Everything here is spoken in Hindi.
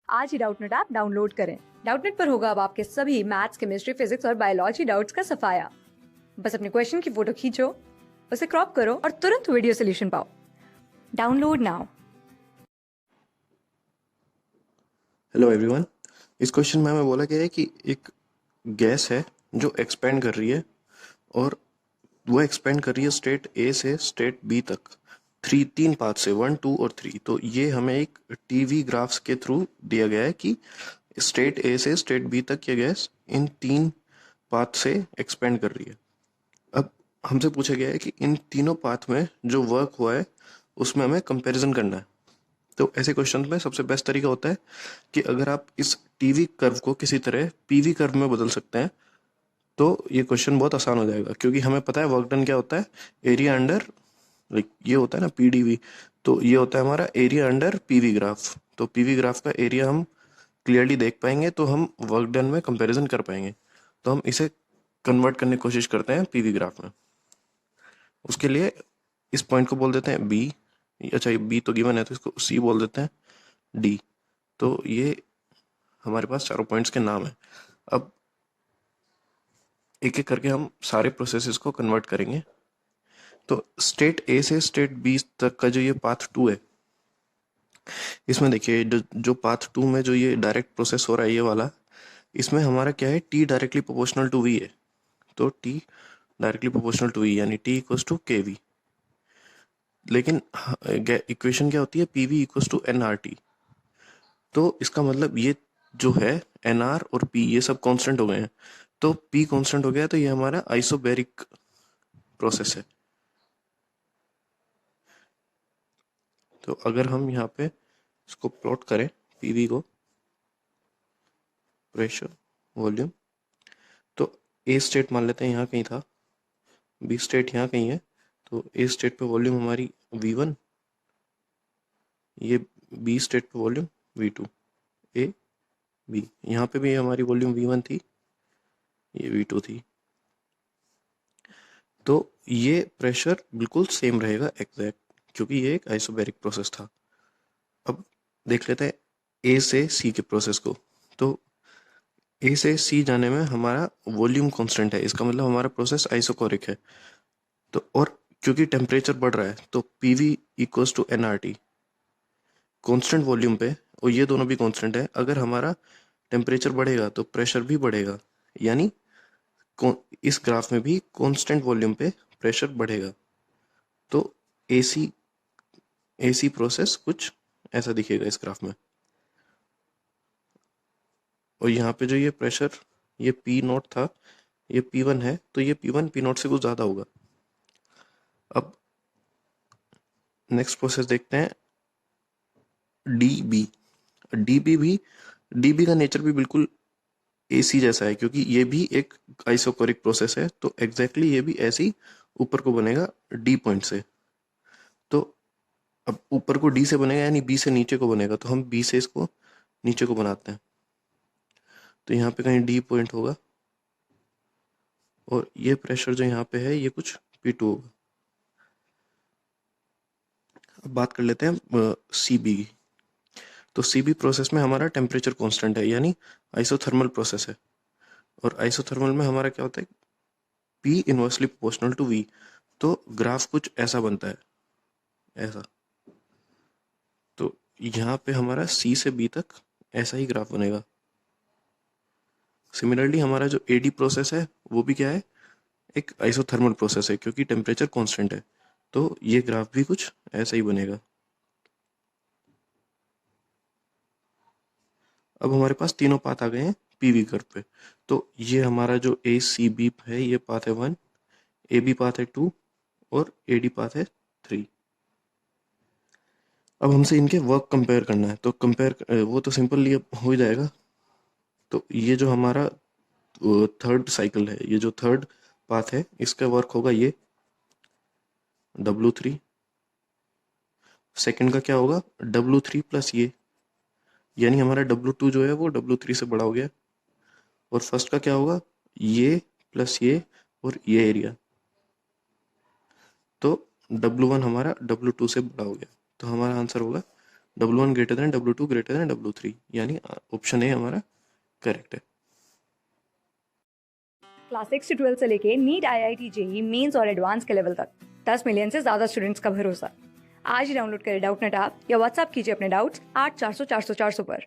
आज ही डाउटनेट ऐप डाउनलोड करें। डाउटनेट पर होगा अब आपके सभी मैथ्स, केमिस्ट्री, फिजिक्स और बायोलॉजी डाउट्स का सफाया। बस अपने क्वेश्चन की फोटो खींचो, उसे क्रॉप करो और तुरंत वीडियो सोल्यूशन पाओ। Download now. Hello everyone. इस क्वेश्चन में हमें बोला गया है कि एक गैस है जो एक्सपेंड कर रही है और वो एक्सपेंड कर रही है स्टेट ए से स्टेट बी तक तीन पाथ से 1, 2 और 3। तो ये हमें एक टीवी ग्राफ्स के थ्रू दिया गया है कि स्टेट ए से स्टेट बी तक ये गैस इन 3 पाथ से एक्सपेंड कर रही है। अब हमसे पूछा गया है कि इन तीनों पाथ में जो वर्क हुआ है उसमें हमें कंपैरिजन करना है। तो ऐसे क्वेश्चन में सबसे बेस्ट तरीका होता है कि अगर आप इस टीवी कर्व को किसी तरह पीवी कर्व में बदल सकते हैं तो ये क्वेश्चन बहुत आसान हो जाएगा, क्योंकि हमें पता है वर्क डन क्या होता है, एरिया अंडर लाइक ये होता है ना पीडीवी। तो ये होता है हमारा एरिया अंडर पीवी ग्राफ। तो पीवी ग्राफ का एरिया हम क्लियरली देख पाएंगे तो हम वर्क डन में कंपैरिजन कर पाएंगे। तो हम इसे कन्वर्ट करने की कोशिश करते हैं पीवी ग्राफ में। उसके लिए इस पॉइंट को बोल देते हैं बी। अच्छा, ये बी तो गिवन है तो इसको सी बोल देते हैं, डी। तो ये हमारे पास चारों पॉइंट्स के नाम है। अब एक एक करके हम सारे प्रोसेसेस को कन्वर्ट करेंगे। तो स्टेट ए से स्टेट बी तक का जो ये पाथ 2 है, इसमें देखिए जो पाथ 2 में जो ये डायरेक्ट प्रोसेस हो रहा है ये वाला, इसमें हमारा क्या है, T directly proportional to V है। तो T directly proportional to V यानी T equals to K V. लेकिन इक्वेशन क्या होती है, P V equals to N R T. तो इसका मतलब ये जो है एन आर और पी ये सब कांस्टेंट हो गए हैं। तो पी कांस्टेंट हो गया तो ये हमारा आइसोबैरिक प्रोसेस है। तो अगर हम यहाँ पे इसको प्लॉट करें पीवी को, प्रेशर, वॉल्यूम, तो ए स्टेट मान लेते हैं यहाँ कहीं था, बी स्टेट यहाँ कहीं है। तो ए स्टेट पे वॉल्यूम हमारी V1, ये बी स्टेट पे वॉल्यूम V2, ए बी। यहाँ पे भी हमारी वॉल्यूम V1 थी, ये V2 थी। तो ये प्रेशर बिल्कुल सेम रहेगा एग्जैक्ट, क्योंकि ये एक आइसोबैरिक प्रोसेस था। अब देख लेते हैं ए से सी के प्रोसेस को। तो ए से सी जाने में हमारा वॉल्यूम कांस्टेंट है, इसका मतलब हमारा प्रोसेस आइसोकोरिक है। तो और क्योंकि टेम्परेचर बढ़ रहा है तो PV equals to N R T, constant volume पे, और ये दोनों भी कॉन्स्टेंट है। अगर हमारा टेम्परेचर बढ़ेगा तो प्रेशर भी बढ़ेगा, यानी इस ग्राफ में भी कांस्टेंट वॉल्यूम पे प्रेशर बढ़ेगा। तो एसी एसी प्रोसेस कुछ ऐसा दिखेगा इस ग्राफ में। और यहाँ पे जो ये प्रेशर, ये पी नॉट था, ये P1 है, तो ये P1 P नॉट से कुछ ज़्यादा होगा। अब नेक्स्ट प्रोसेस देखते हैं DB। DB भी, DB का नेचर भी बिल्कुल AC जैसा है, क्योंकि ये भी एक आइसोकोरिक प्रोसेस है। तो एग्जैक्टली ये भी ऐसे ही ऊपर को बनेगा D पॉइंट से। तो अब ऊपर को D से बनेगा यानी B से नीचे को बनेगा, तो हम B से इसको नीचे को बनाते हैं। तो यहाँ पे कहीं D पॉइंट होगा और ये प्रेशर जो यहाँ पे है ये कुछ P2 होगा। अब बात कर लेते हैं CB की। तो CB प्रोसेस में हमारा टेम्परेचर कांस्टेंट है, यानी आइसोथर्मल प्रोसेस है। और आइसोथर्मल में हमारा क्या होता है, P inversely proportional to V। तो ग्राफ कुछ ऐसा बनता है, ऐसा। तो यहाँ पे हमारा C से B तक ऐसा ही ग्राफ बनेगा। सिमिलरली हमारा जो AD प्रोसेस है वो भी क्या है, एक आइसोथर्मल प्रोसेस है, क्योंकि टेम्परेचर कांस्टेंट है। तो ये ग्राफ भी कुछ ऐसा ही बनेगा। अब हमारे पास तीनों पाथ आ गए हैं पीवी कर्व पे। तो ये हमारा जो ACB है ये पाथ है 1, AB पाथ है 2 और AD पाथ है 3। अब हमसे इनके वर्क कंपेयर करना है, तो कंपेयर वो तो सिंपल ये हो ही जाएगा। तो ये जो हमारा थर्ड साइकिल है, ये जो थर्ड पाथ है, इसका वर्क होगा ये W3। सेकंड का क्या होगा, W3 प्लस ये, यानी हमारा W2 जो है वो W3 से बड़ा हो गया। और फर्स्ट का क्या होगा, ये प्लस ये और ये एरिया। तो W1 हमारा W2 से बड़ा हो गया। तो हमारा आंसर होगा W1 greater than W2 greater than W3, यानी ऑप्शन ए हमारा करेक्ट है। क्लास 6 से 12 से लेके नीट, IIT, जेई मेंस और एडवांस के लेवल तक 10 मिलियन से ज्यादा स्टूडेंट्स का भरोसा। आज ही डाउनलोड करें डाउटनेट ऐप या व्हाट्सएप कीजिए अपने डाउट्स 8400 400 400 पर।